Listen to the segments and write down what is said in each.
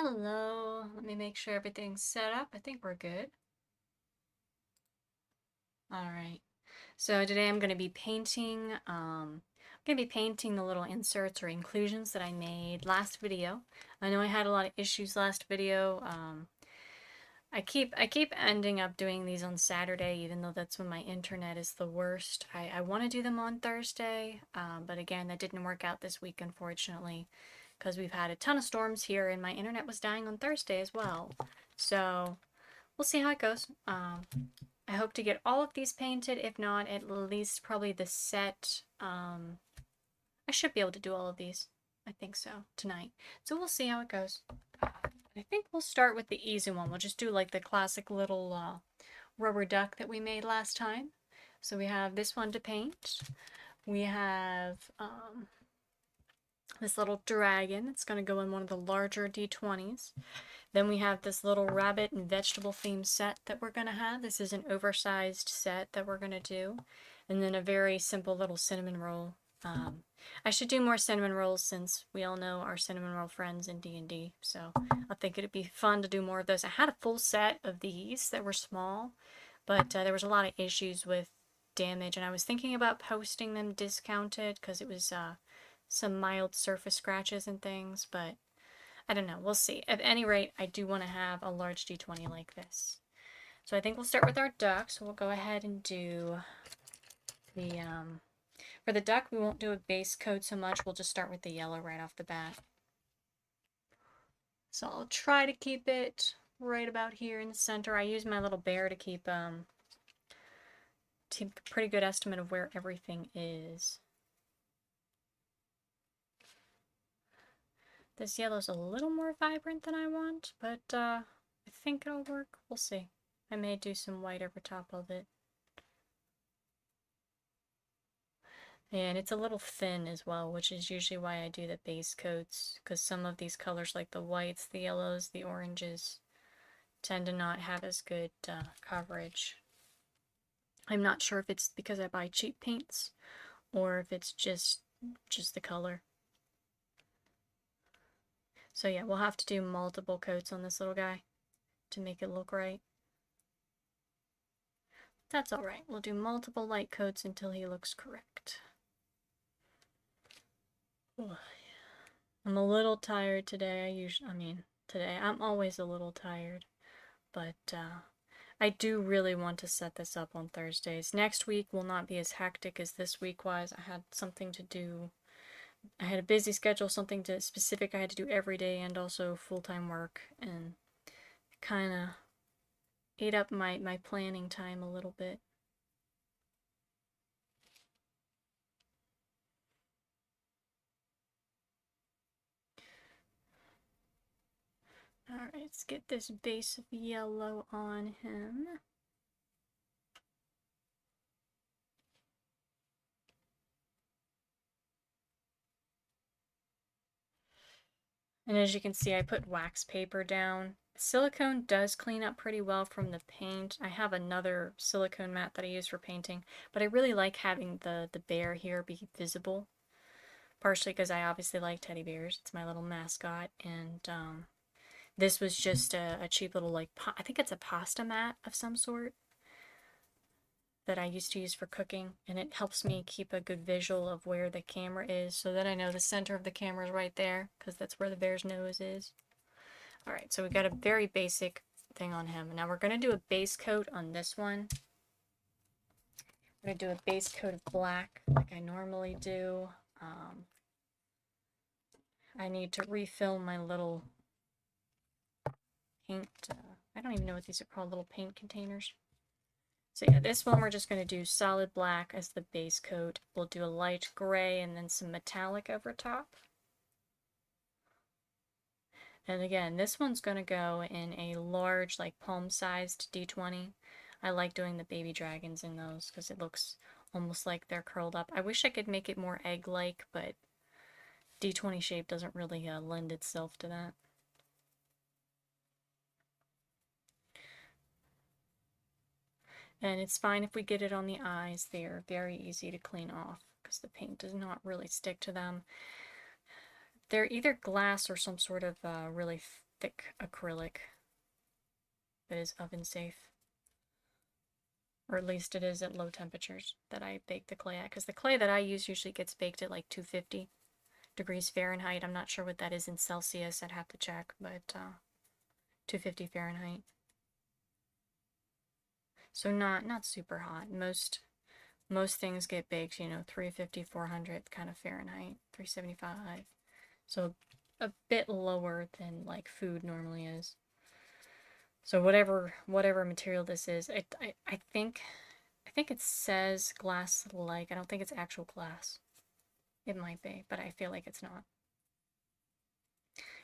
Hello, let me make sure everything's set up. I think we're good. All right. So today I'm going to be painting, the little inserts or inclusions that I made last video. I know I had a lot of issues last video. I keep ending up doing these on Saturday, even though that's when my internet is the worst. I want to do them on Thursday, but again, that didn't work out this week, unfortunately, because we've had a ton of storms here, and my internet was dying on Thursday as well. So we'll see how it goes. I hope to get all of these painted. If not, at least probably the set. I should be able to do all of these. I think so tonight. So we'll see how it goes. I think we'll start with the easy one. We'll just do like the classic little rubber duck that we made last time. So we have this one to paint. We have this little dragon. It's going to go in one of the larger D20s. Then we have this little rabbit and vegetable themed set that we're going to have. This is an oversized set that we're going to do. And then a very simple little cinnamon roll. I should do more cinnamon rolls since we all know our cinnamon roll friends in D&D. So I think it'd be fun to do more of those. I had a full set of these that were small, but there was a lot of issues with damage. And I was thinking about posting them discounted because it was some mild surface scratches and things, but I don't know. We'll see. At any rate, I do want to have a large D20 like this. So I think we'll start with our duck. So we'll go ahead and do the, for the duck, we won't do a base coat so much. We'll just start with the yellow right off the bat. So I'll try to keep it right about here in the center. I use my little bear to keep a pretty good estimate of where everything is. This yellow's a little more vibrant than I want, but I think it'll work. We'll see. I may do some white over top of it. And it's a little thin as well, which is usually why I do the base coats, because some of these colors like the whites, the yellows, the oranges tend to not have as good coverage. I'm not sure if it's because I buy cheap paints or if it's just the color. So yeah, we'll have to do multiple coats on this little guy to make it look right. That's alright. We'll do multiple light coats until he looks correct. I'm a little tired today. Today I'm always a little tired, but I do really want to set this up on Thursdays. Next week will not be as hectic as this week was. I had something to do. I had a busy schedule, something specific I had to do every day, and also full-time work, and kind of ate up my planning time a little bit. Alright, let's get this base of yellow on him. And as you can see, I put wax paper down. Silicone does clean up pretty well from the paint. I have another silicone mat that I use for painting, but I really like having the bear here be visible. Partially because I obviously like teddy bears. It's my little mascot, and this was just a cheap little, like, I think it's a pasta mat of some sort that I used to use for cooking, and it helps me keep a good visual of where the camera is so that I know the center of the camera is right there, because that's where the bear's nose is. Alright, so we got a very basic thing on him. Now we're going to do a base coat on this one. I'm going to do a base coat of black like I normally do. I need to refill my little paint, I don't even know what these are called, little paint containers. So yeah, this one we're just going to do solid black as the base coat. We'll do a light gray and then some metallic over top. And again, this one's going to go in a large, like palm-sized D20. I like doing the baby dragons in those because it looks almost like they're curled up. I wish I could make it more egg-like, but D20 shape doesn't really lend itself to that. And it's fine if we get it on the eyes. They're very easy to clean off because the paint does not really stick to them. They're either glass or some sort of really thick acrylic that is oven safe. Or at least it is at low temperatures that I bake the clay at. Because the clay that I use usually gets baked at like 250 degrees Fahrenheit. I'm not sure what that is in Celsius. I'd have to check, but 250 Fahrenheit. So not super hot. Most things get baked, 350, 400 kind of Fahrenheit, 375. So a bit lower than like food normally is. So whatever material this is, I think it says glass-like. I don't think it's actual glass. It might be, but I feel like it's not.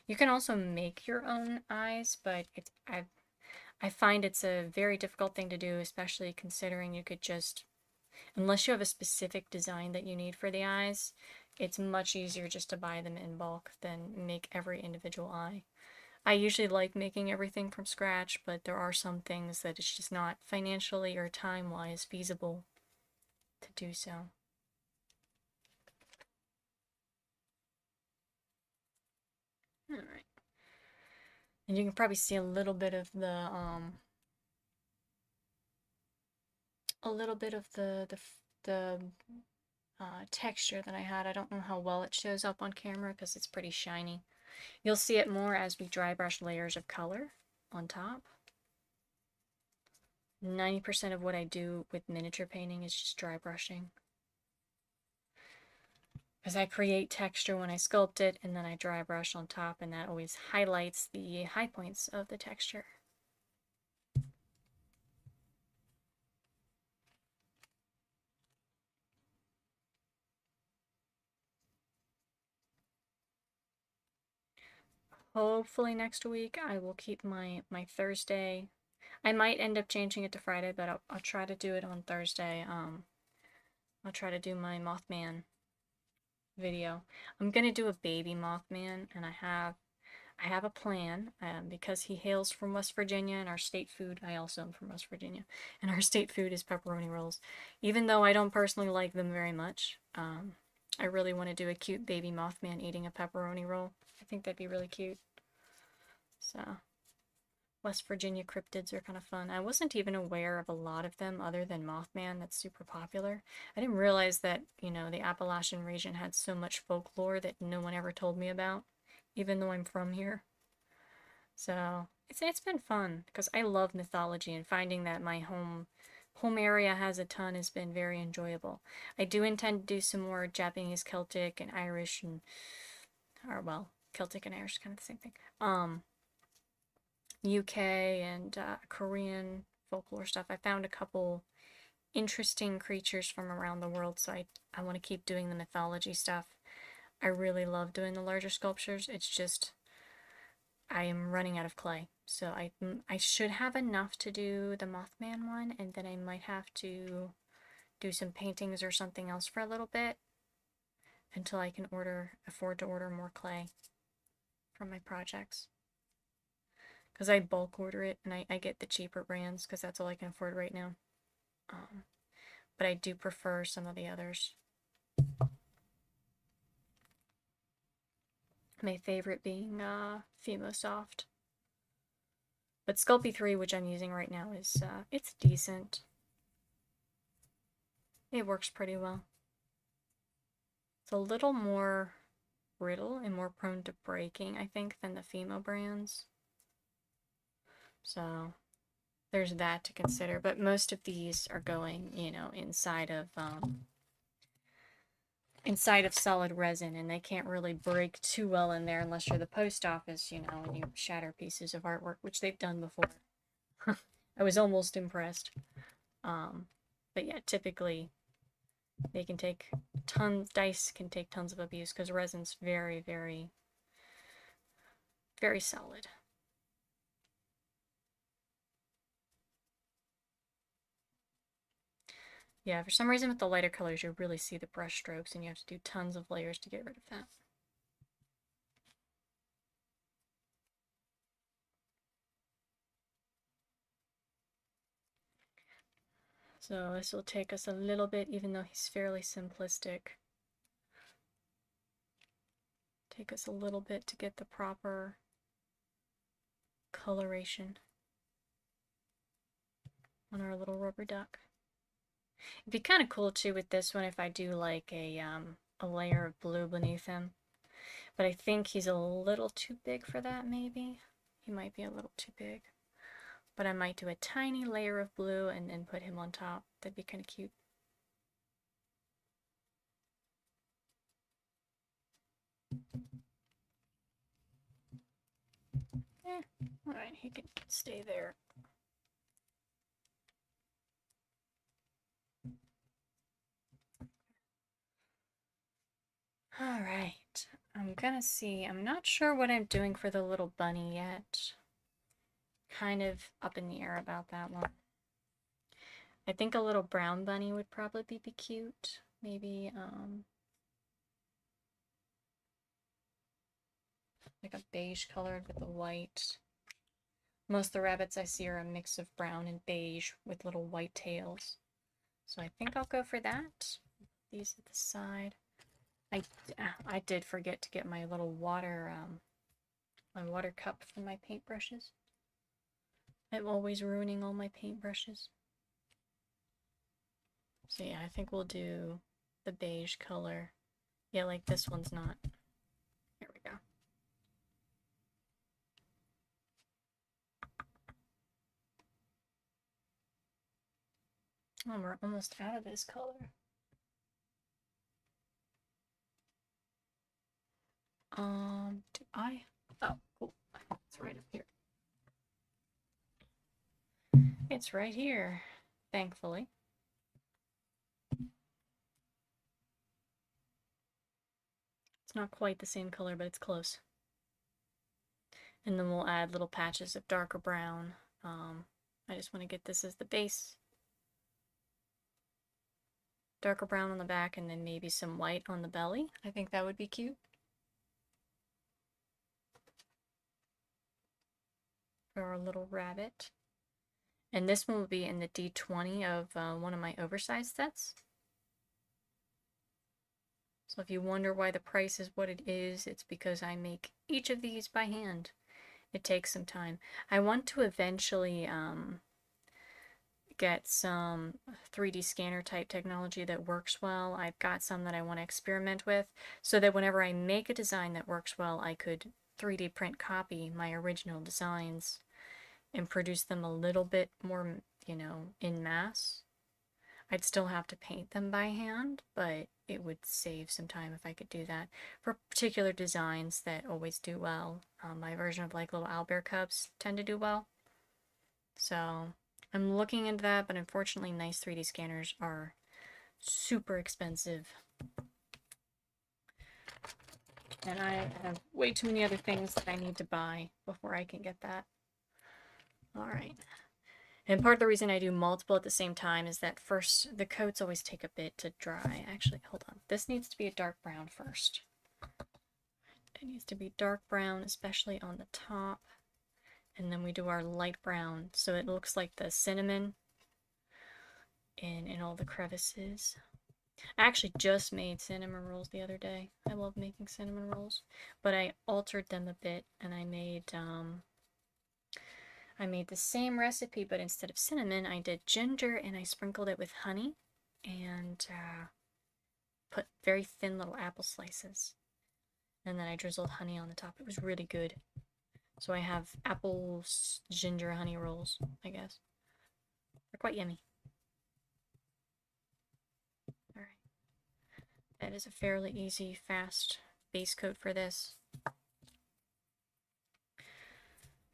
You can also make your own eyes, but I find it's a very difficult thing to do, especially considering you could just, unless you have a specific design that you need for the eyes, it's much easier just to buy them in bulk than make every individual eye. I usually like making everything from scratch, but there are some things that it's just not financially or time-wise feasible to do so. Alright. And you can probably see a little bit of the texture that I had. I don't know how well it shows up on camera because it's pretty shiny. You'll see it more as we dry brush layers of color on top. 90% of what I do with miniature painting is just dry brushing. Because I create texture when I sculpt it, and then I dry brush on top, and that always highlights the high points of the texture. Hopefully next week I will keep my Thursday. I might end up changing it to Friday, but I'll try to do it on Thursday. I'll try to do my Mothman video. I'm gonna do a baby Mothman, and I have a plan, because he hails from West Virginia, and our state food, I also am from West Virginia, and our state food is pepperoni rolls. Even though I don't personally like them very much, I really want to do a cute baby Mothman eating a pepperoni roll. I think that'd be really cute. So, West Virginia cryptids are kind of fun. I wasn't even aware of a lot of them other than Mothman that's super popular. I didn't realize that, the Appalachian region had so much folklore that no one ever told me about, even though I'm from here. So, it's been fun because I love mythology, and finding that my home area has a ton has been very enjoyable. I do intend to do some more Japanese, Celtic, and Irish, Celtic and Irish, kind of the same thing. UK and Korean folklore stuff. I found a couple interesting creatures from around the world, so I want to keep doing the mythology stuff. I really love doing the larger sculptures. It's just I am running out of clay, so I should have enough to do the Mothman one, and then I might have to do some paintings or something else for a little bit until I can afford to order more clay from my projects. Because I bulk order it, and I get the cheaper brands because that's all I can afford right now. But I do prefer some of the others. My favorite being Fimo-Soft. But Sculpey 3, which I'm using right now, is it's decent. It works pretty well. It's a little more brittle and more prone to breaking, I think, than the Fimo brands. So there's that to consider. But most of these are going, inside of solid resin, and they can't really break too well in there unless you're the post office, and you shatter pieces of artwork, which they've done before. I was almost impressed. But yeah, typically they can take dice can take tons of abuse because resin's very, very, very solid. Yeah, for some reason with the lighter colors you really see the brush strokes, and you have to do tons of layers to get rid of that. So this will take us a little bit, even though he's fairly simplistic. Take us a little bit to get the proper coloration on our little rubber duck. It'd be kind of cool too with this one if I do like a layer of blue beneath him. But I think he's a little too big for that, maybe. He might be a little too big. But I might do a tiny layer of blue and then put him on top. That'd be kind of cute. Alright, he can stay there. Alright, I'm gonna see. I'm not sure what I'm doing for the little bunny yet. Kind of up in the air about that one. I think a little brown bunny would probably be cute. Maybe, like a beige colored with a white. Most of the rabbits I see are a mix of brown and beige with little white tails. So I think I'll go for that. These at the side. I did forget to get my little water, my water cup for my paintbrushes. I'm always ruining all my paintbrushes. So yeah, I think we'll do the beige color. Yeah, like this one's not. Here we go. Oh, we're almost out of this color. Do I? Oh, cool. It's right up here. It's right here, thankfully. It's not quite the same color, but it's close. And then we'll add little patches of darker brown. I just want to get this as the base. Darker brown on the back and then maybe some white on the belly. I think that would be cute. For our little rabbit. And this one will be in the D20 of one of my oversized sets. So if you wonder why the price is what it is, it's because I make each of these by hand. It takes some time. I want to eventually get some 3D scanner type technology that works well. I've got some that I want to experiment with so that whenever I make a design that works well, I could 3D print copy my original designs and produce them a little bit more, you know, in mass. I'd still have to paint them by hand, but it would save some time if I could do that. For particular designs that always do well, my version of like little owlbear cubs tend to do well. So I'm looking into that, but unfortunately nice 3D scanners are super expensive. And I have way too many other things that I need to buy before I can get that. Alright. And part of the reason I do multiple at the same time is that first, the coats always take a bit to dry. Actually, hold on. This needs to be a dark brown first. It needs to be dark brown, especially on the top. And then we do our light brown, so it looks like the cinnamon in all the crevices. I actually just made cinnamon rolls the other day. I love making cinnamon rolls. But I altered them a bit, and I made the same recipe, but instead of cinnamon, I did ginger and I sprinkled it with honey and put very thin little apple slices. And then I drizzled honey on the top. It was really good. So I have apple ginger honey rolls, I guess. They're quite yummy. Alright. That is a fairly easy, fast base coat for this.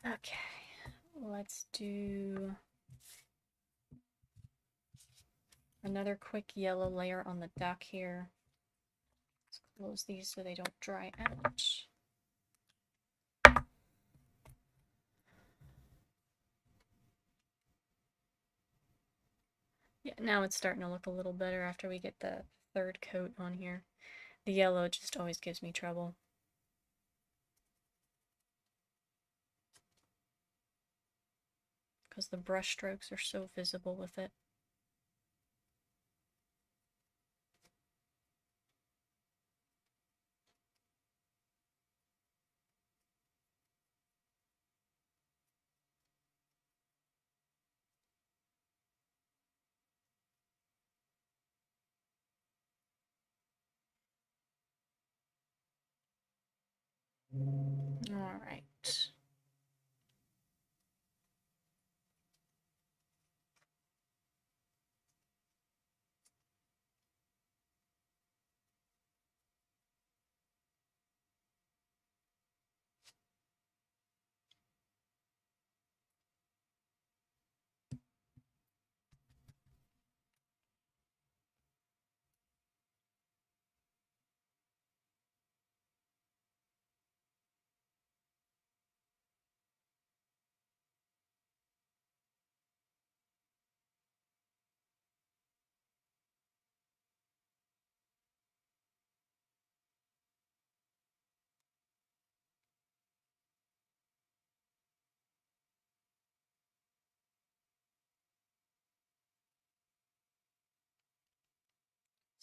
Okay. Let's do another quick yellow layer on the duck here. Let's close these so they don't dry out. Yeah, now it's starting to look a little better after we get the third coat on here. The yellow just always gives me trouble. Because the brush strokes are so visible with it. All right.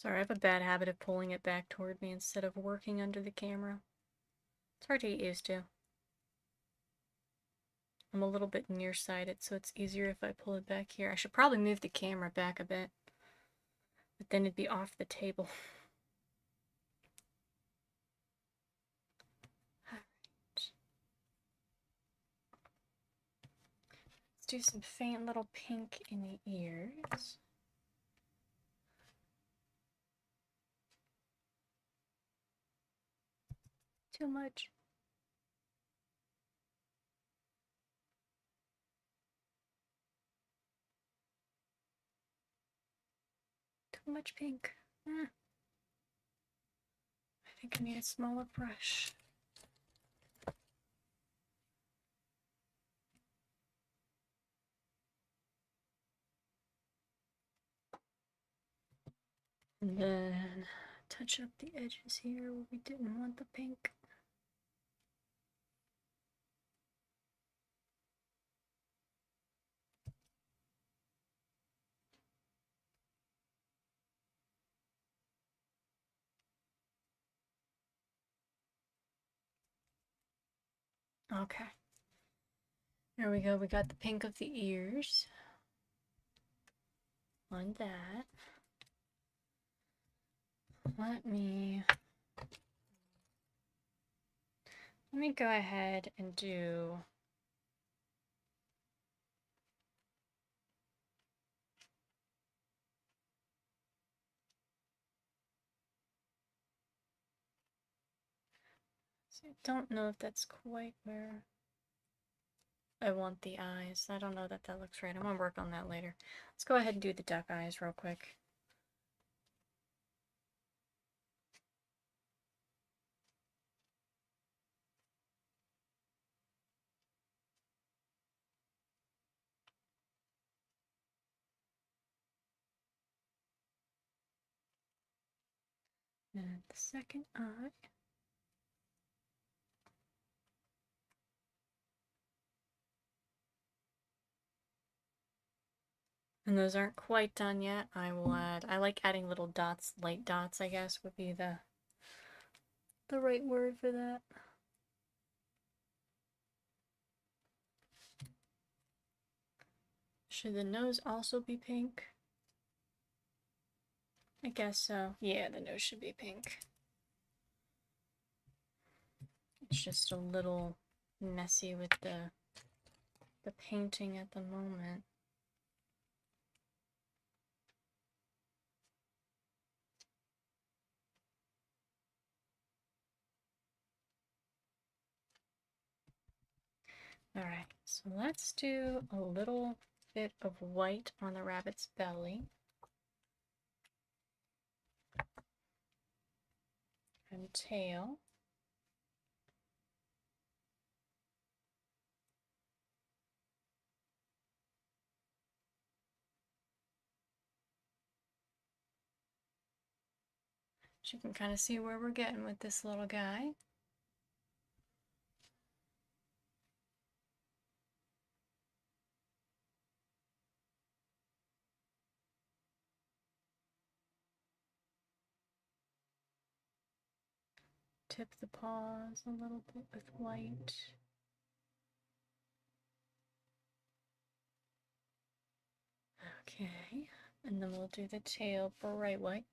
Sorry, I have a bad habit of pulling it back toward me instead of working under the camera. It's hard to get used to. I'm a little bit nearsighted, so it's easier if I pull it back here. I should probably move the camera back a bit, but then it'd be off the table. Let's do some faint little pink in the ears. Too much. Too much pink. I think I need a smaller brush. And then touch up the edges here where we didn't want the pink. Okay. There we go. We got the pink of the ears on that. Let me go ahead and do I don't know if that's quite where I want the eyes. I don't know that that looks right. I'm gonna work on that later. Let's go ahead and do the duck eyes real quick. And the second eye. And those aren't quite done yet. I will add, I like adding little dots, light dots, I guess would be the right word for that. Should the nose also be pink? I guess so. Yeah, the nose should be pink. It's just a little messy with the painting at the moment. Alright, so let's do a little bit of white on the rabbit's belly. And tail. So you can kind of see where we're getting with this little guy. Tip the paws a little bit with white. Okay, and then we'll do the tail bright white.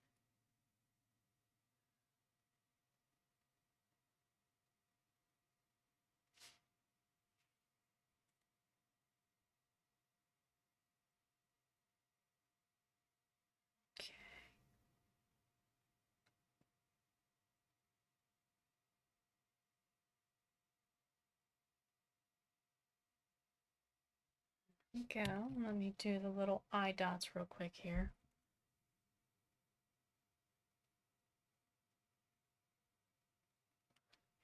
Go. Let me do the little eye dots real quick here.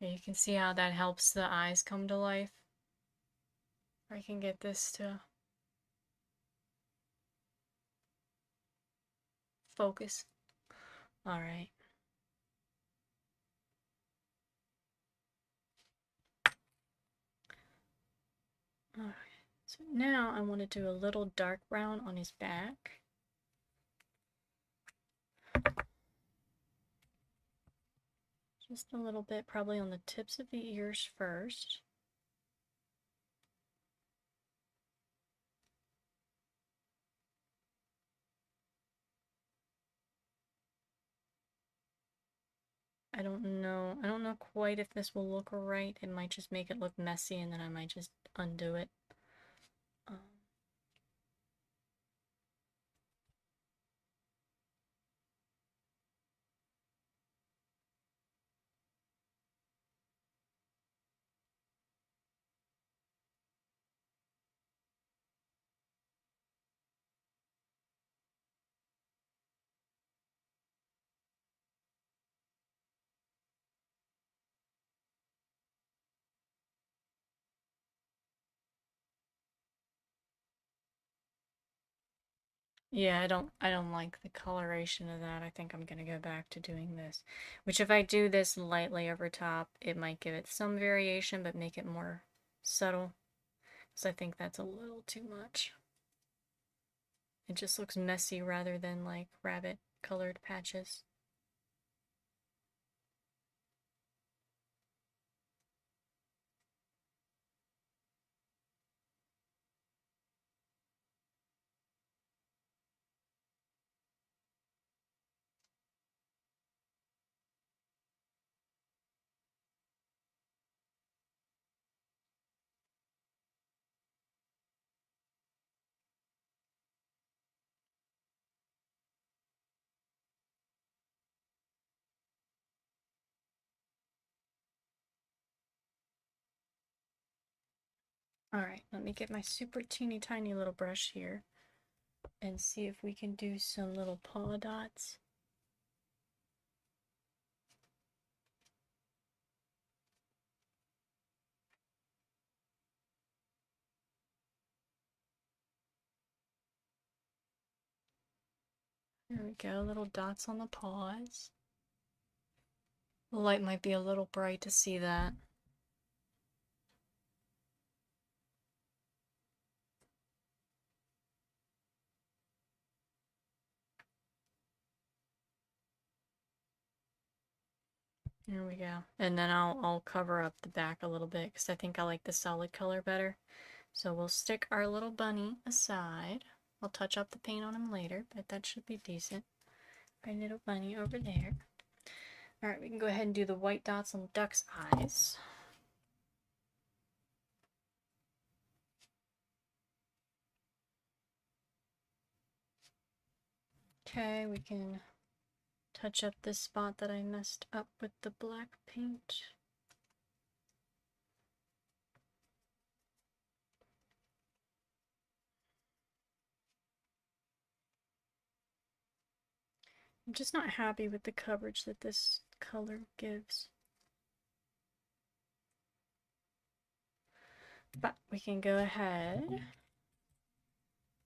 You can see how that helps the eyes come to life. I can get this to focus. All right. All right. So now I want to do a little dark brown on his back. Just a little bit, probably on the tips of the ears first. I don't know quite if this will look right. It might just make it look messy and then I might just undo it. Yeah, I don't like the coloration of that. I think I'm gonna go back to doing this. Which if I do this lightly over top, it might give it some variation, but make it more subtle. Because I think that's a little too much. It just looks messy rather than like rabbit colored patches. Alright, let me get my super teeny tiny little brush here and see if we can do some little paw dots. There we go, little dots on the paws. The light might be a little bright to see that. There we go. And then I'll cover up the back a little bit because I think I like the solid color better. So we'll stick our little bunny aside. I'll touch up the paint on him later, but that should be decent. Our little bunny over there. Alright, we can go ahead and do the white dots on the duck's eyes. Okay, we can touch up this spot that I messed up with the black paint. I'm just not happy with the coverage that this color gives. But we can go ahead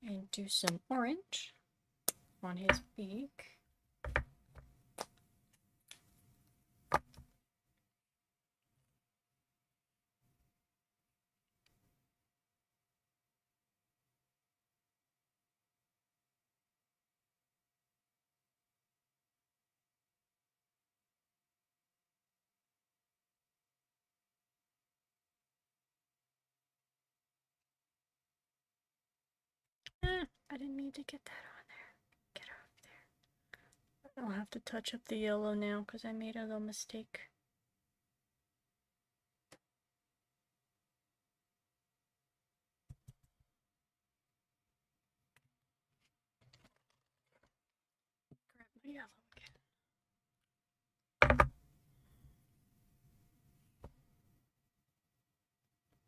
and do some orange on his beak. I didn't mean to get that on there. Get off there. I'll have to touch up the yellow now because I made a little mistake. Grab my yellow again.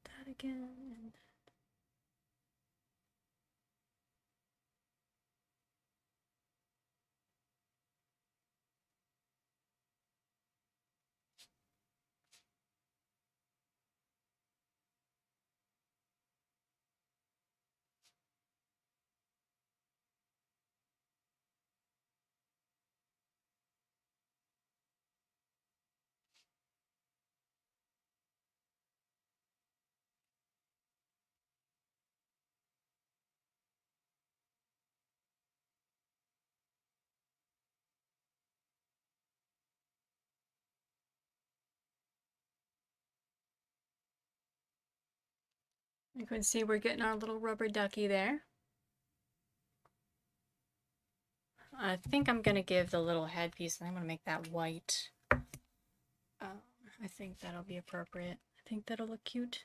That again. And You can see we're getting our little rubber ducky there. I think I'm gonna give the little headpiece, and I'm gonna make that white. I think that'll be appropriate. I think that'll look cute.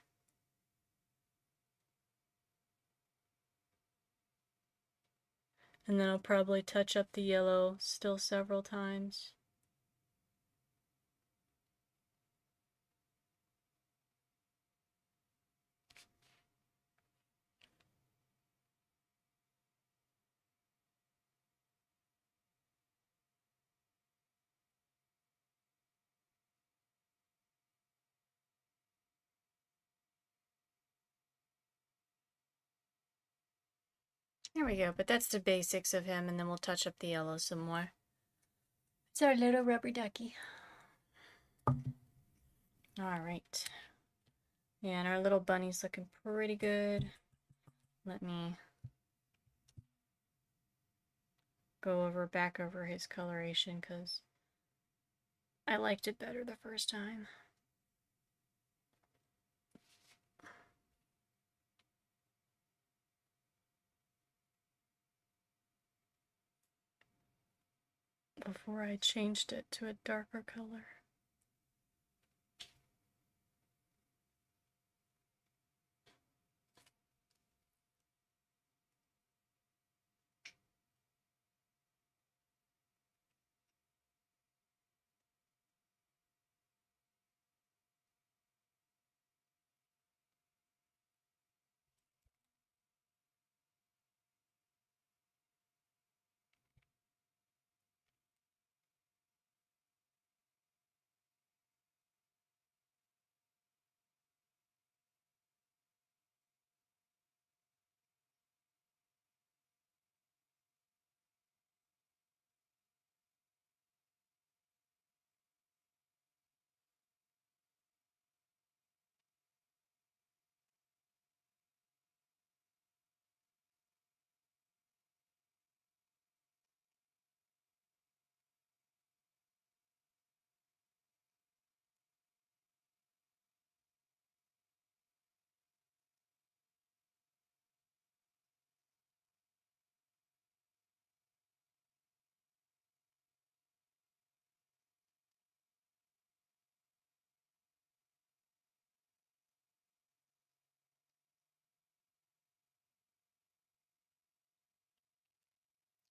And then I'll probably touch up the yellow still several times. There we go, but that's the basics of him, and then we'll touch up the yellow some more. It's our little rubber ducky. Alright. Yeah, and our little bunny's looking pretty good. Let me go back over his coloration, because I liked it better the first time. Before I changed it to a darker color.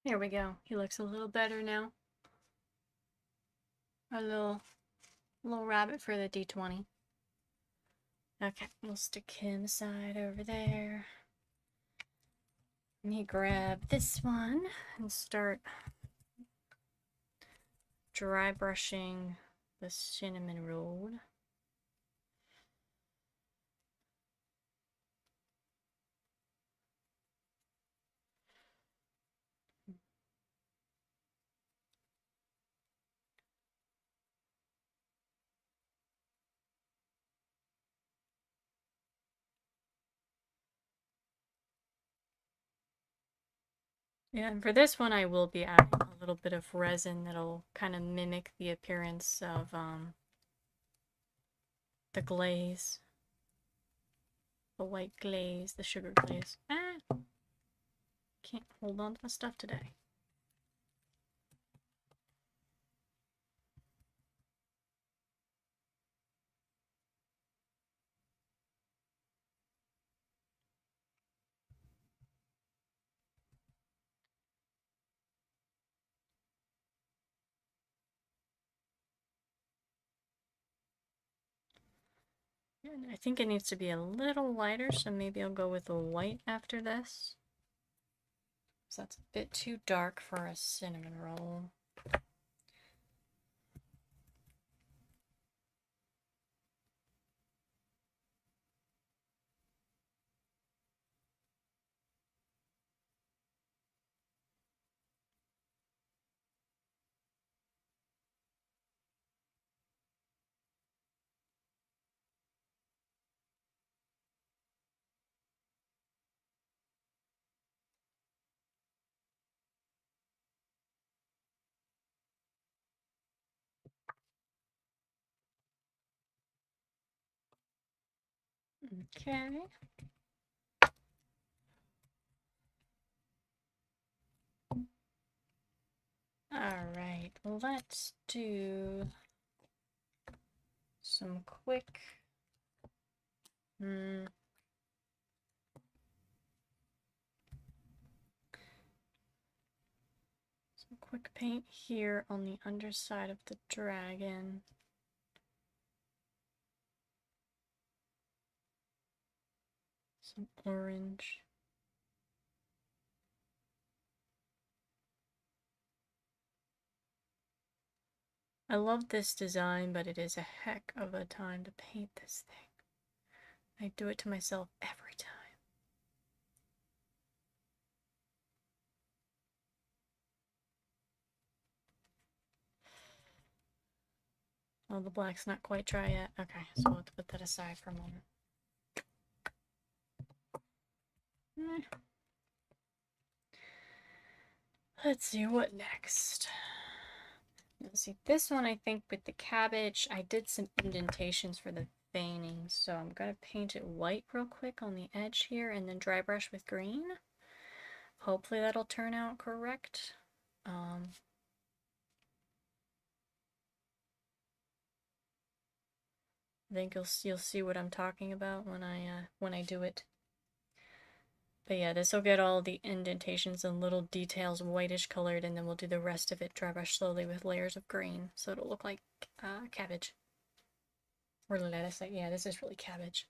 There we go. He looks a little better now. Our little rabbit for the D20. Okay, we'll stick him aside over there. Let me grab this one and start dry brushing the cinnamon roll. Yeah, and for this one I will be adding a little bit of resin that'll kind of mimic the appearance of the glaze. The white glaze, the sugar glaze. Ah! Can't hold on to my stuff today. And I think it needs to be a little lighter, so maybe I'll go with a white after this. So that's a bit too dark for a cinnamon roll. Okay. Alright, let's do some quick... Some quick paint here on the underside of the dragon. Some orange. I love this design, but it is a heck of a time to paint this thing. I do it to myself every time. Oh, the black's not quite dry yet. Okay, so we'll have to put that aside for a moment. Let's see, what next? Let's see, this one I think with the cabbage, I did some indentations for the veining, so I'm gonna paint it white real quick on the edge here and then dry brush with green. Hopefully that'll turn out correct. I think you'll see what I'm talking about when I do it. But yeah, this will get all the indentations and little details whitish colored, and then we'll do the rest of it dry brush slowly with layers of green, so it'll look like cabbage. Or lettuce. Yeah, this is really cabbage.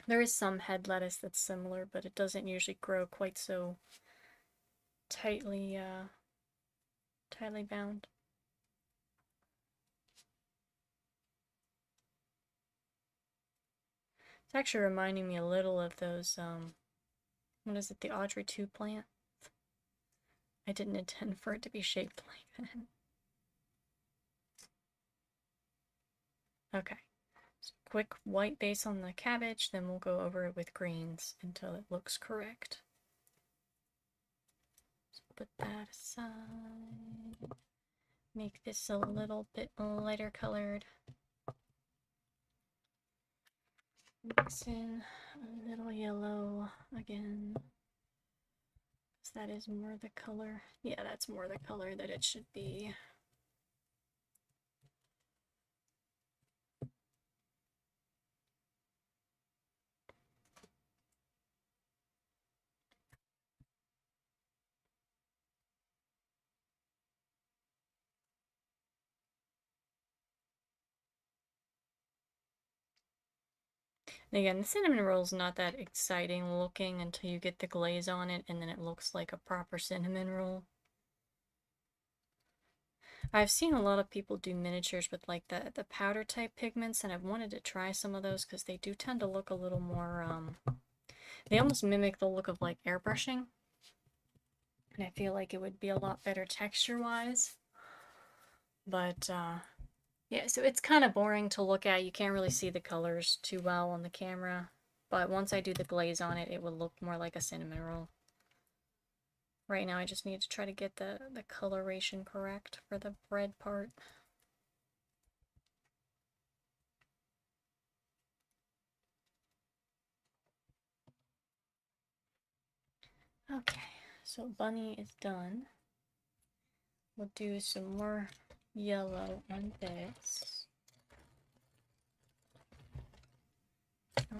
There is some head lettuce that's similar, but it doesn't usually grow quite so tightly bound. It's actually reminding me a little of those, what is it, the Audrey 2 plant? I didn't intend for it to be shaped like that. Okay, so quick white base on the cabbage, then we'll go over it with greens until it looks correct. So put that aside. Make this a little bit lighter colored. Mix in a little yellow again. That is more the color. Yeah, that's more the color that it should be. And again, the cinnamon roll is not that exciting looking until you get the glaze on it, and then it looks like a proper cinnamon roll. I've seen a lot of people do miniatures with like the powder type pigments, and I've wanted to try some of those because they do tend to look a little more, they almost mimic the look of like airbrushing. And I feel like it would be a lot better texture-wise. But, yeah, so it's kind of boring to look at. You can't really see the colors too well on the camera. But once I do the glaze on it, it will look more like a cinnamon roll. Right now I just need to try to get the coloration correct for the bread part. Okay, so bunny is done. We'll do some more yellow on this. Oh.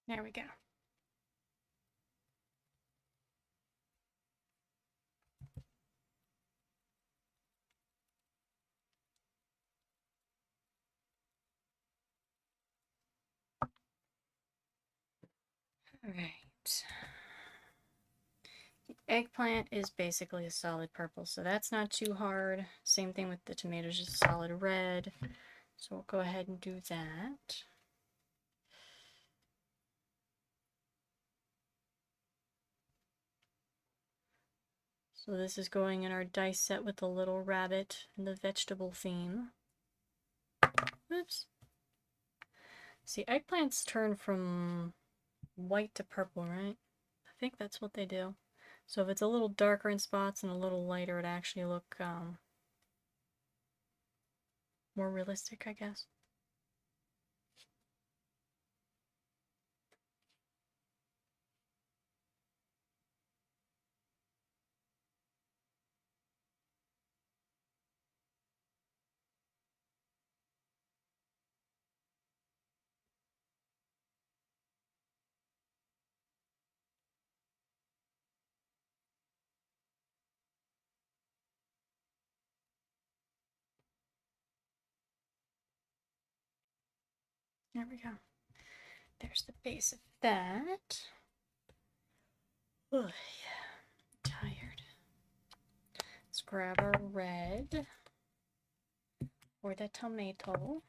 There we go. All right. The eggplant is basically a solid purple, so that's not too hard. Same thing with the tomatoes, just a solid red. So we'll go ahead and do that. So this is going in our dice set with the little rabbit and the vegetable theme. Oops. See, eggplants turn from white to purple, right? I think that's what they do. So if it's a little darker in spots and a little lighter, it actually look more realistic, I guess. There we go. There's the base of that. Oh, yeah. I'm tired. Let's grab our red for the tomato.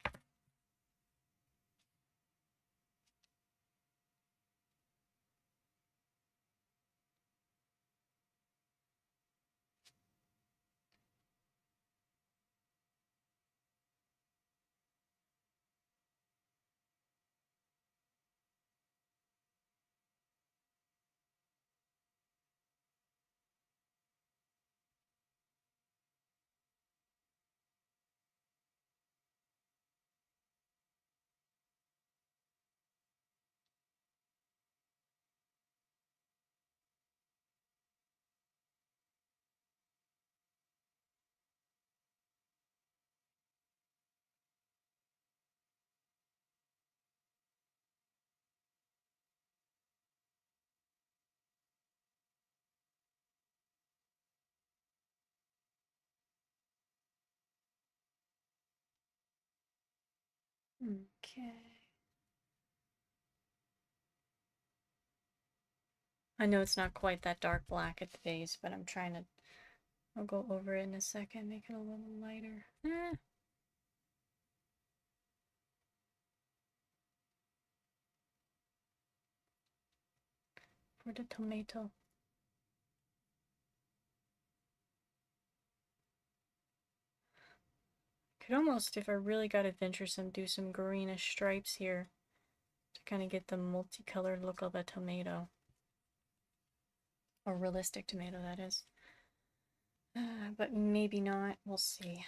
Okay. I know it's not quite that dark black at the base, but I'm trying to... I'll go over it in a second, make it a little lighter. For the tomato. Could almost, if I really got adventuresome, do some greenish stripes here to kind of get the multicolored look of a tomato. A realistic tomato, that is. But maybe not. We'll see.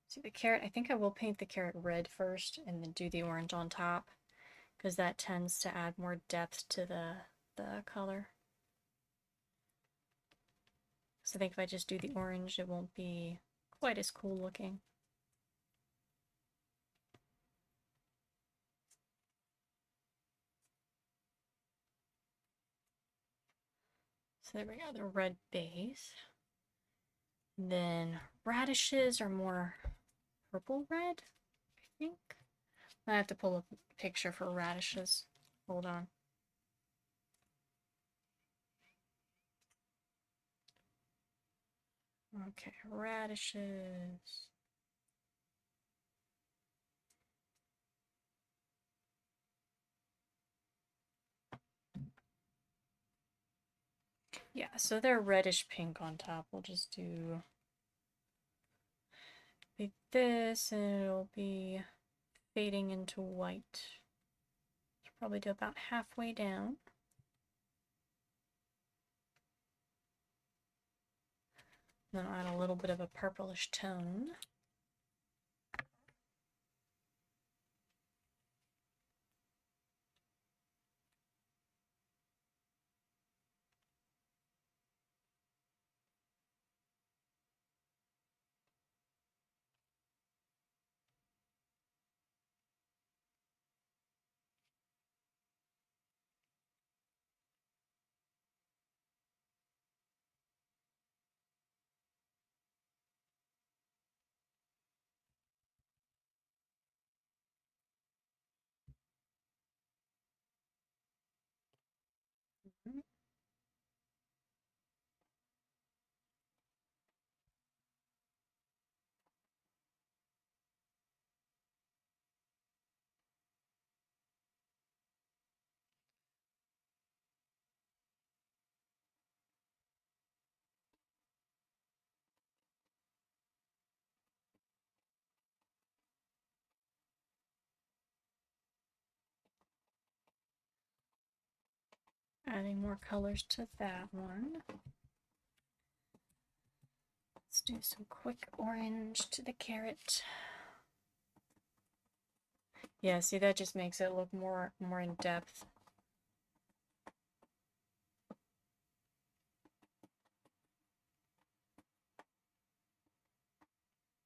See the carrot? I think I will paint the carrot red first and then do the orange on top, because that tends to add more depth to the color. So I think if I just do the orange, it won't be quite as cool looking. So there we go, the red base. Then radishes are more purple red, I think. I have to pull up a picture for radishes. Hold on. Okay, radishes. Yeah, so they're reddish pink on top. We'll just do like this, and it'll be fading into white. Probably do about halfway down. Then I'll add a little bit of a purplish tone. Adding more colors to that one. Let's do some quick orange to the carrot. Yeah, see, that just makes it look more in depth.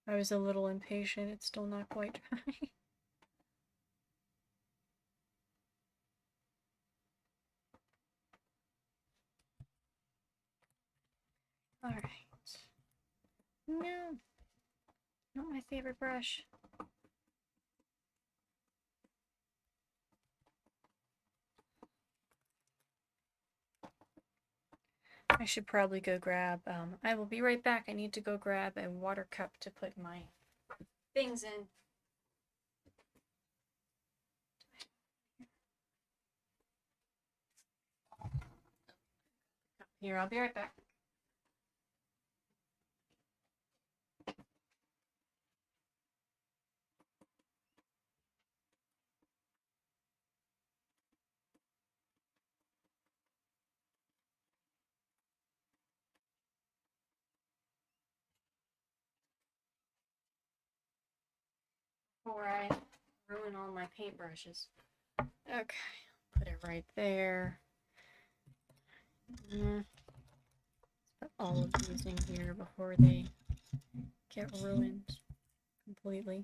I was a little impatient. It's still not quite dry. Alright. No. Not my favorite brush. I should probably go grab, I will be right back. I need to go grab a water cup to put my things in. Here, I'll be right back. Before I ruin all my paintbrushes. Okay, put it right there. Put all of these in here before they get ruined completely.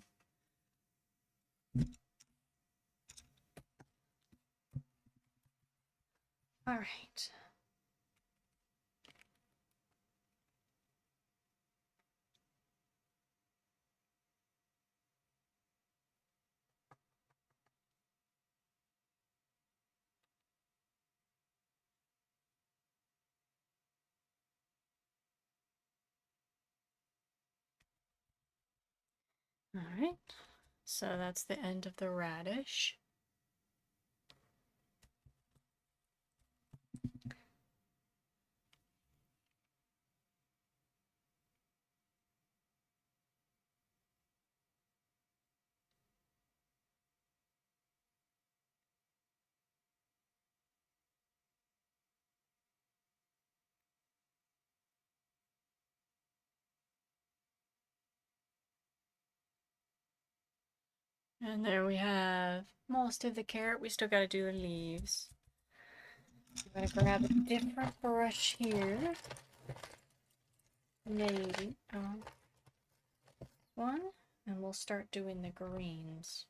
All right. All right. So that's the end of the radish. And there we have most of the carrot. We still got to do the leaves. I'm gonna grab a different brush here. Maybe one, and we'll start doing the greens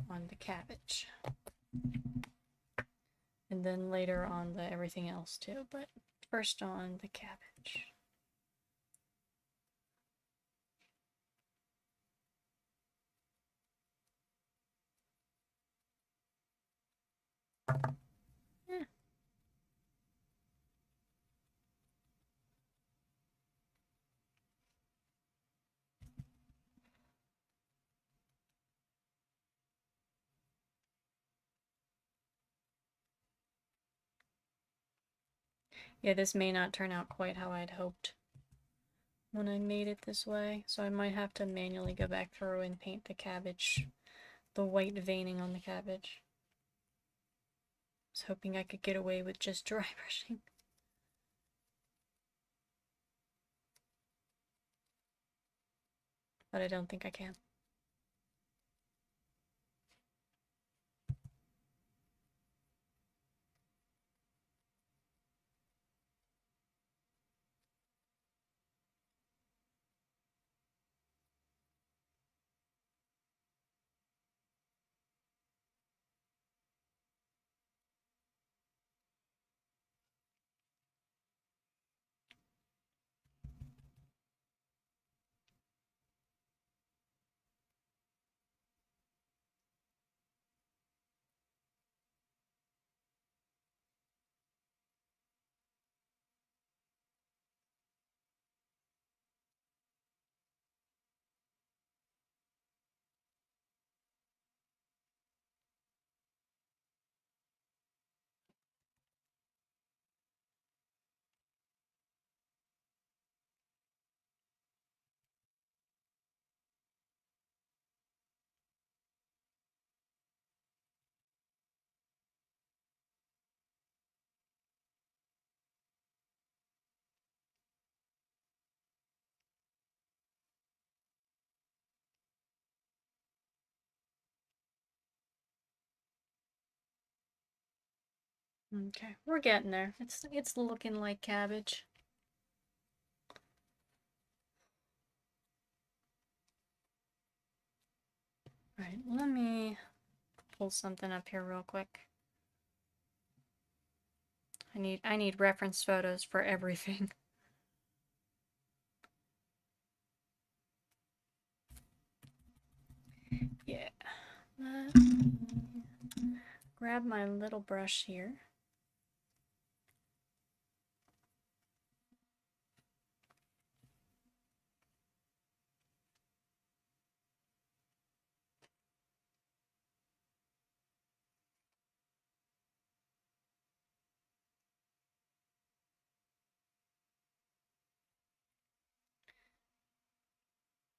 on the cabbage. And then later on the everything else too, but first on the cabbage. Yeah. Yeah, this may not turn out quite how I'd hoped when I made it this way, so I might have to manually go back through and paint the cabbage, the white veining on the cabbage. I was hoping I could get away with just dry brushing. But I don't think I can. Okay, we're getting there. It's looking like cabbage. All right, let me pull something up here real quick. I need reference photos for everything. Yeah. Let me grab my little brush here.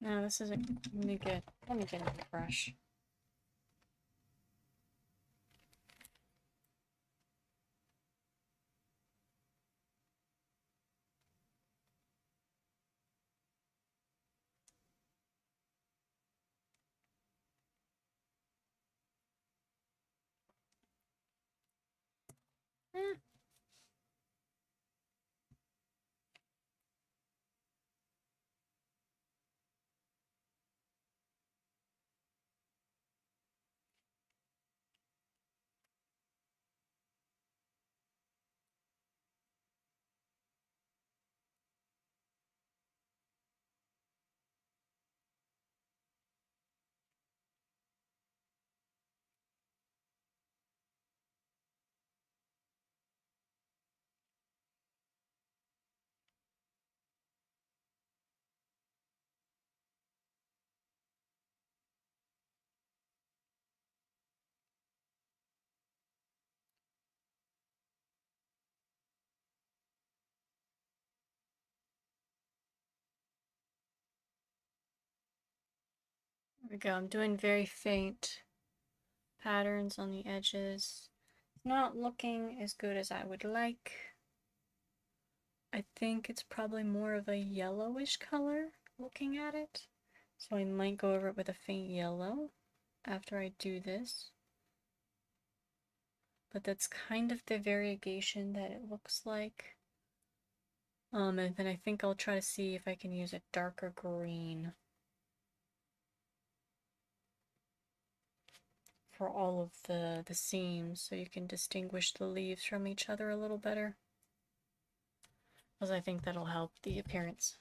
No, this isn't. Let me get another brush. Eh. There we go. I'm doing very faint patterns on the edges. It's not looking as good as I would like. I think it's probably more of a yellowish color looking at it. So I might go over it with a faint yellow after I do this. But that's kind of the variegation that it looks like. And then I think I'll try to see if I can use a darker green for all of the seams so you can distinguish the leaves from each other a little better. Because I think that'll help the appearance.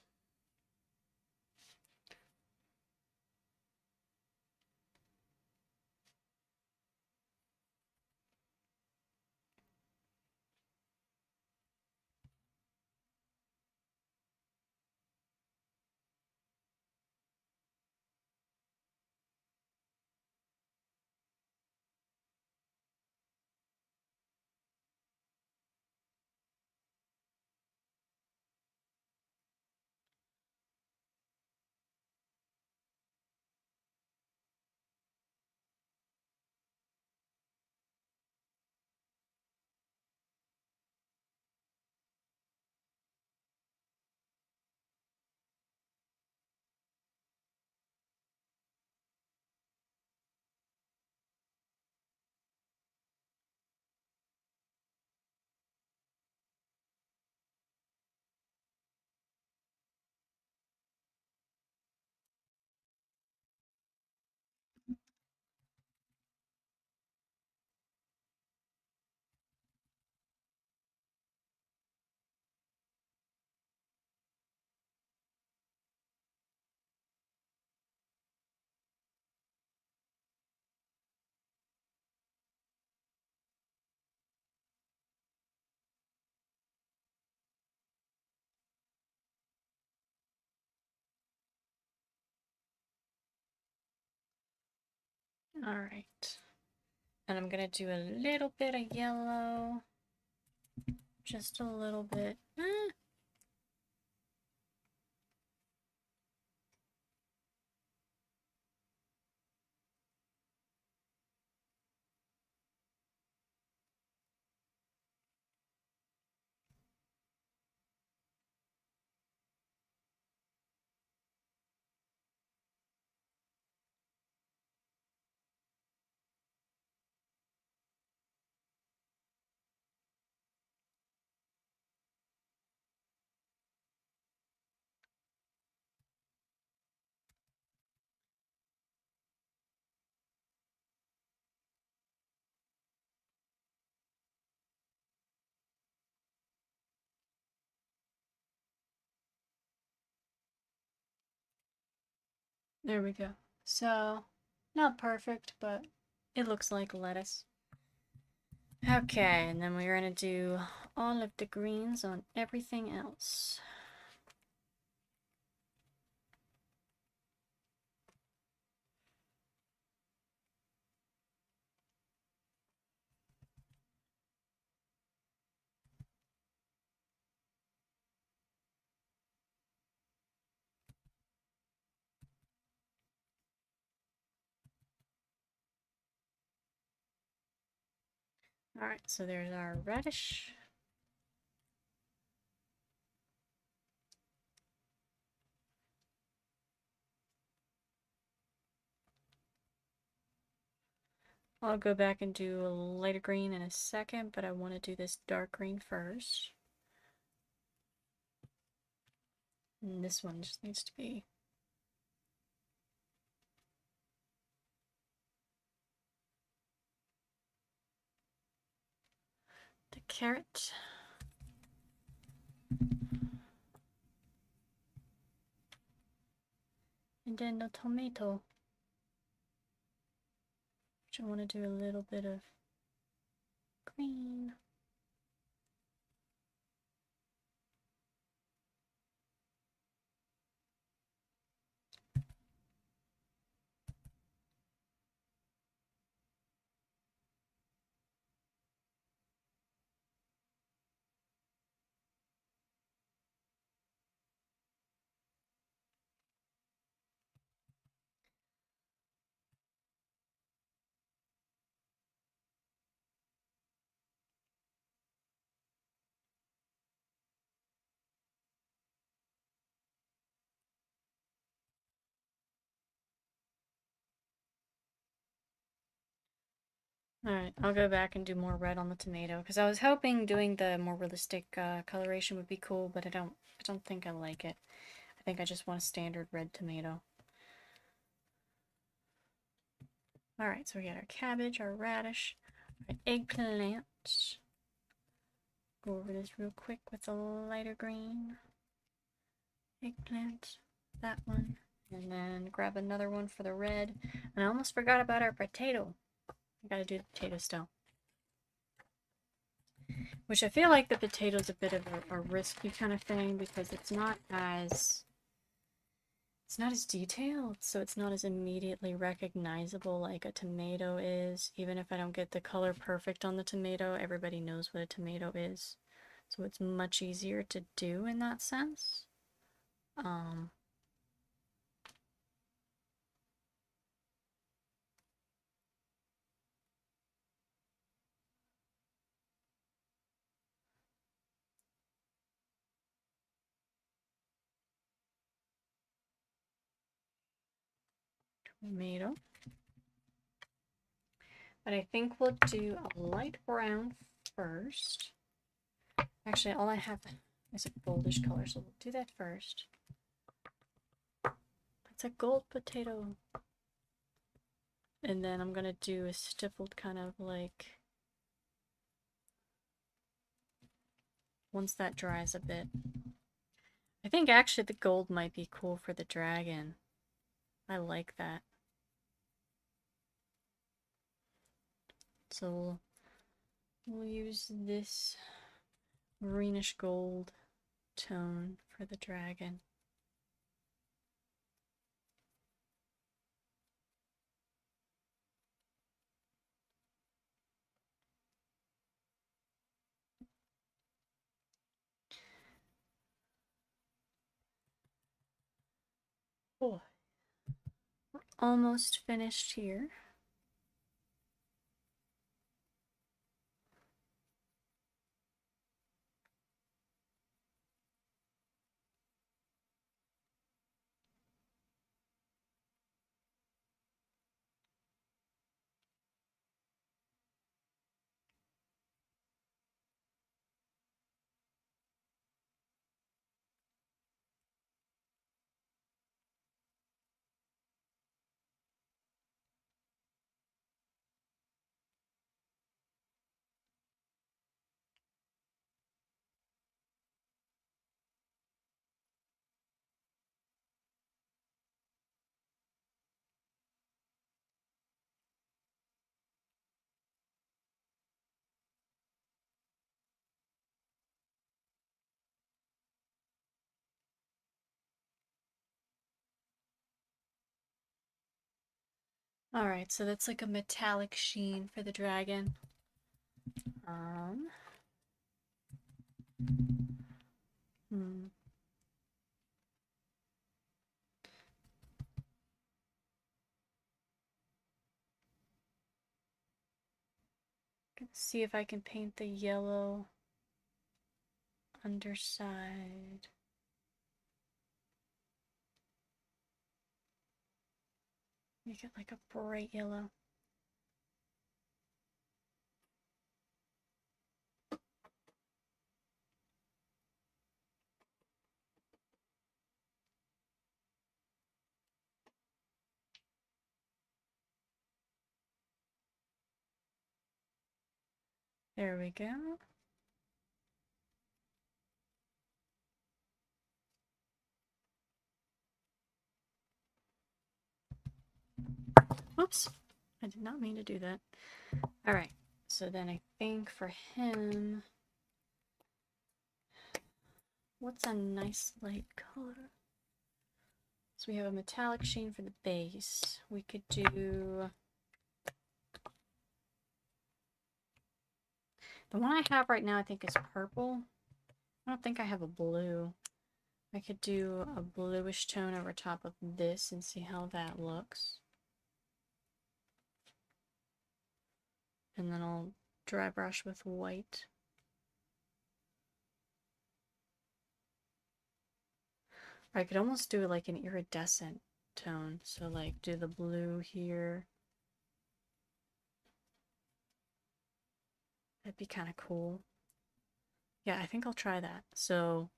Alright. And I'm gonna do a little bit of yellow. Just a little bit. There we go. So, not perfect, but it looks like lettuce. Okay, and then we're gonna do all of the greens on everything else. Alright, so there's our radish. I'll go back and do a lighter green in a second, but I want to do this dark green first. And this one just needs to be the carrot. And then the tomato, which I want to do a little bit of green. Alright, I'll go back and do more red on the tomato, because I was hoping doing the more realistic coloration would be cool, but I don't think I like it. I think I just want a standard red tomato. Alright, so we got our cabbage, our radish, our eggplant. Go over this real quick with a lighter green. Eggplant, that one. And then grab another one for the red. And I almost forgot about our potato. I gotta do the potato still. Which I feel like the potato's a bit of a risky kind of thing because it's not as detailed, so it's not as immediately recognizable like a tomato is. Even if I don't get the color perfect on the tomato, everybody knows what a tomato is. So it's much easier to do in that sense. Tomato. But I think we'll do a light brown first. Actually, all I have is a goldish color, so we'll do that first. It's a gold potato. And then I'm gonna do a stippled kind of like, once that dries a bit. I think actually the gold might be cool for the dragon. I like that. So we'll use this greenish gold tone for the dragon. Oh, we're almost finished here. Alright, so that's like a metallic sheen for the dragon. Hmm. Let's see if I can paint the yellow underside. Make it like a bright yellow. There we go. Whoops. I did not mean to do that. Alright, so then I think for him, what's a nice light color? So we have a metallic sheen for the base. We could do... The one I have right now I think is purple. I don't think I have a blue. I could do a bluish tone over top of this and see how that looks. And then I'll dry brush with white. I could almost do like an iridescent tone. So like do the blue here. That'd be kind of cool. Yeah, I think I'll try that. So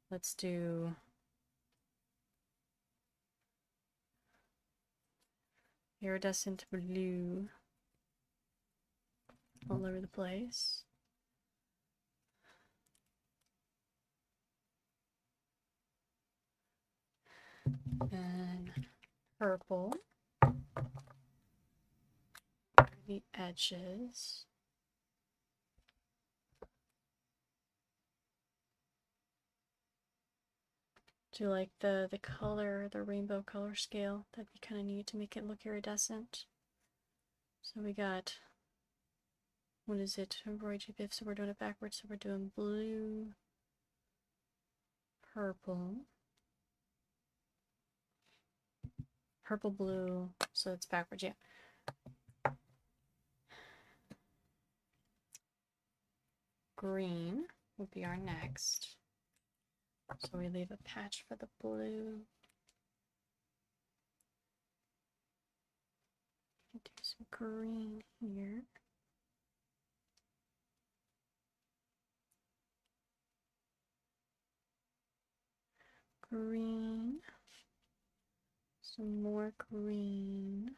let's do iridescent blue all over the place. And purple for the edges. Do like the color, the rainbow color scale. That'd be kind of neat to make it look iridescent. So we got, what is it? Roy G. Biff, so we're doing it backwards. So we're doing blue, purple, purple, blue. So it's backwards, yeah. Green would be our next. So we leave a patch for the blue. Do some green here. Green. Some more green.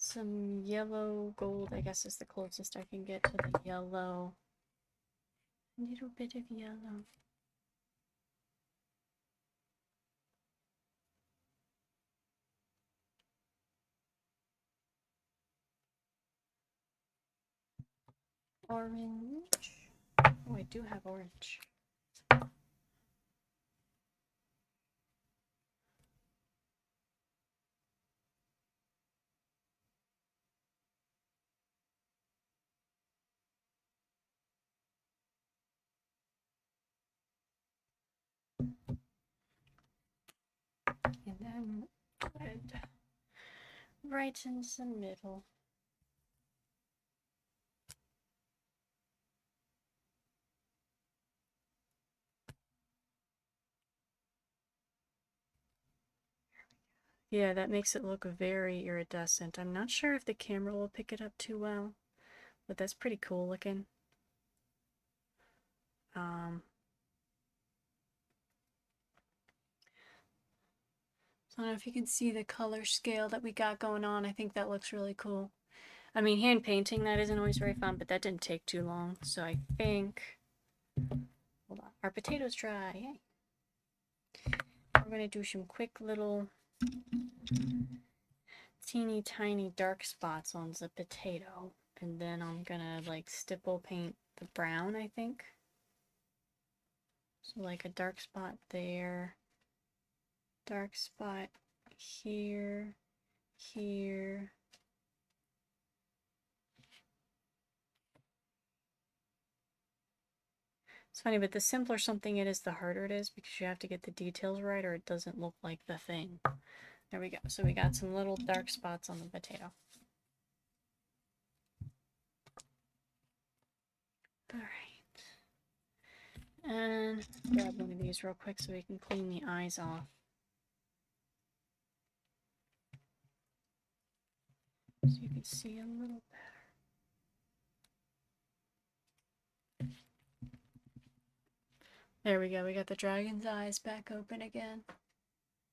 Some yellow gold, I guess, is the closest I can get to the yellow. A little bit of yellow. Orange. Oh, I do have orange. And then red. Right in the middle. Yeah, that makes it look very iridescent. I'm not sure if the camera will pick it up too well, but that's pretty cool looking. So I don't know if you can see the color scale that we got going on. I think that looks really cool. I mean, hand painting, that isn't always very fun, but that didn't take too long. So I think, hold on, our potatoes dry. Yay. We're going to do some quick little teeny tiny dark spots on the potato. And then I'm going to like stipple paint the brown, I think. So like a dark spot there, dark spot here, here. It's funny, but the simpler something it is, the harder it is because you have to get the details right or it doesn't look like the thing. There we go. So we got some little dark spots on the potato. All right. And grab one of these real quick so we can clean the eyes off. So you can see a little better. There we go. We got the dragon's eyes back open again.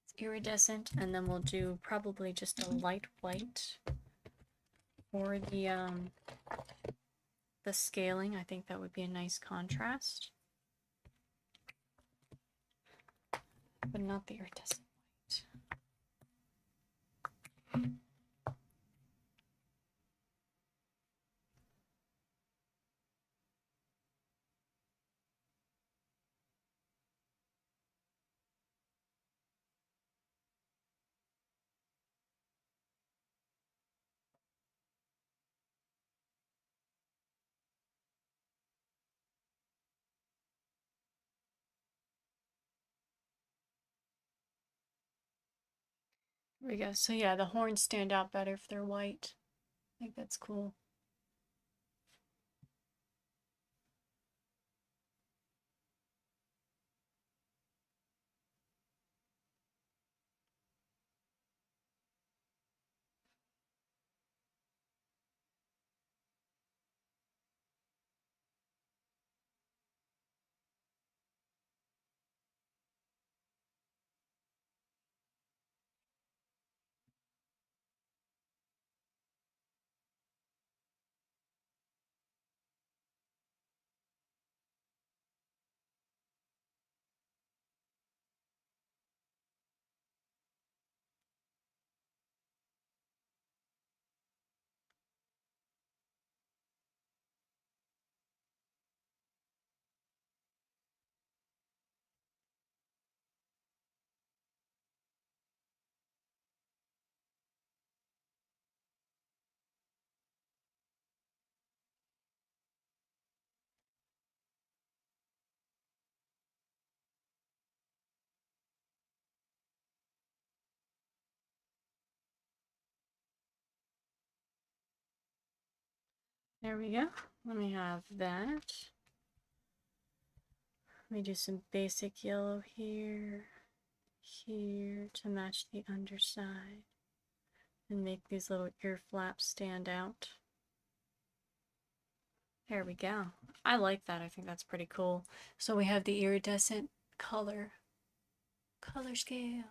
It's iridescent, and then we'll do probably just a light white for the scaling. I think that would be a nice contrast. But not the iridescent white. There we go. So yeah, the horns stand out better if they're white. I think that's cool. There we go. Let me have that. Let me do some basic yellow here, here to match the underside and make these little ear flaps stand out. There we go. I like that. I think that's pretty cool. So we have the iridescent color scale.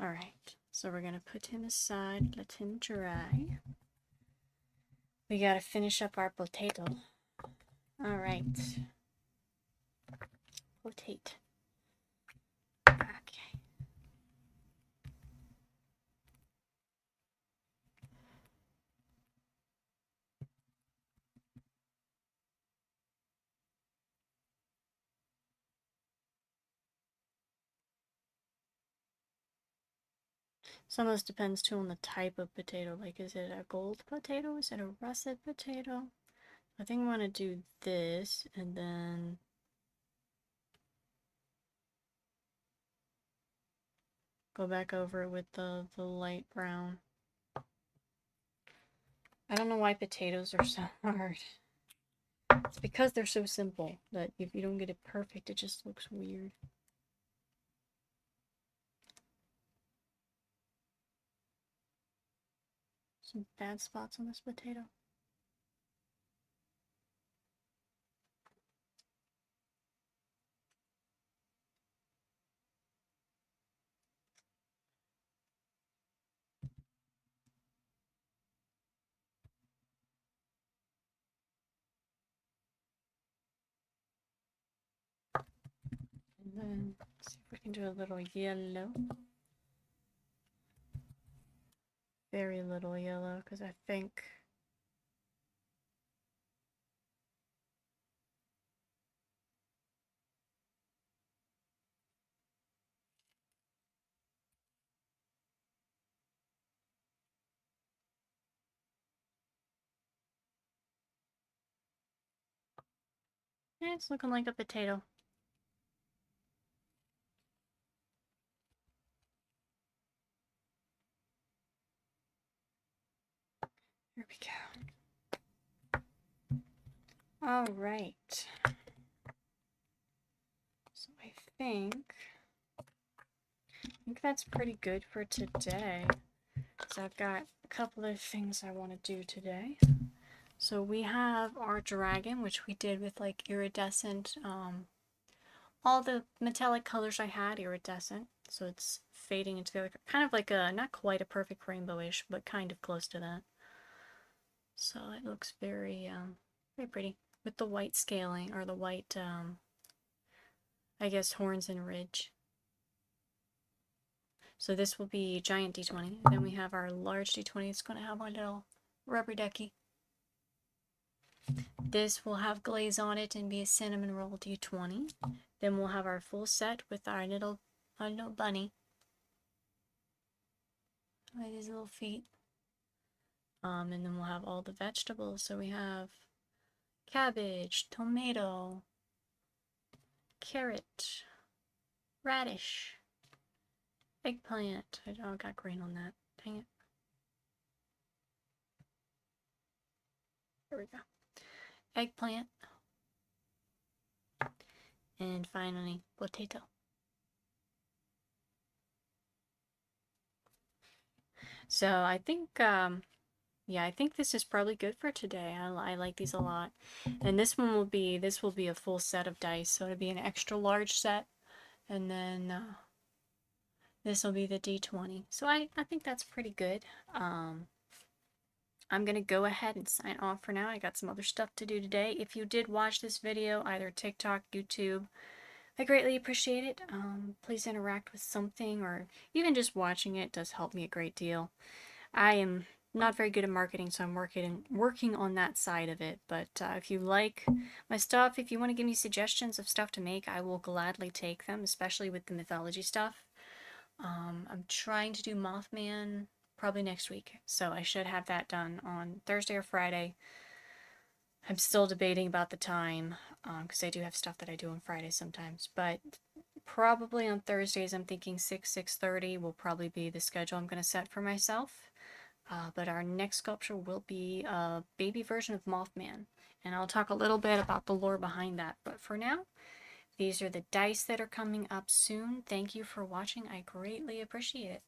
All right. So we're going to put him aside, let him dry. We got to finish up our potato. All right. Potato. Okay. Some of this depends too on the type of potato. Like, is it a gold potato? Is it a russet potato? I think I want to do this and then go back over it with the light brown. I don't know why potatoes are so hard. It's because they're so simple that if you don't get it perfect, it just looks weird. Some bad spots on this potato. And then see if we can do a little yellow. Very little yellow, because I think Yeah, it's looking like a potato. There we go. All right. So I think that's pretty good for today. So I've got a couple of things I want to do today. So we have our dragon, which we did with like iridescent, all the metallic colors I had iridescent. So it's fading into the other, kind of like a, not quite a perfect rainbowish, but kind of close to that. So it looks very, very pretty with the white scaling, or the white, I guess, horns and ridge. So this will be giant D20. Then we have our large D20. It's going to have a little rubber ducky. This will have glaze on it and be a cinnamon roll D20. Then we'll have our full set with our little bunny. With his little feet. And then we'll have all the vegetables. So we have cabbage, tomato, carrot, radish, eggplant. I got green on that. Dang it. There we go. Eggplant. And finally, potato. So I think, yeah, I think this is probably good for today. I like these a lot. And this will be a full set of dice. So it'll be an extra large set. And then this will be the D20. So I think that's pretty good. I'm going to go ahead and sign off for now. I got some other stuff to do today. If you did watch this video, either TikTok, YouTube, I greatly appreciate it. Please interact with something, or even just watching it does help me a great deal. I am not very good at marketing, so I'm working on that side of it. But if you like my stuff, if you want to give me suggestions of stuff to make, I will gladly take them, especially with the mythology stuff. I'm trying to do Mothman probably next week, so I should have that done on Thursday or Friday. I'm still debating about the time, because I do have stuff that I do on Fridays sometimes, but probably on Thursdays I'm thinking 6:30 will probably be the schedule I'm going to set for myself. But our next sculpture will be a baby version of Mothman, and I'll talk a little bit about the lore behind that. But for now, these are the dice that are coming up soon. Thank you for watching. I greatly appreciate it.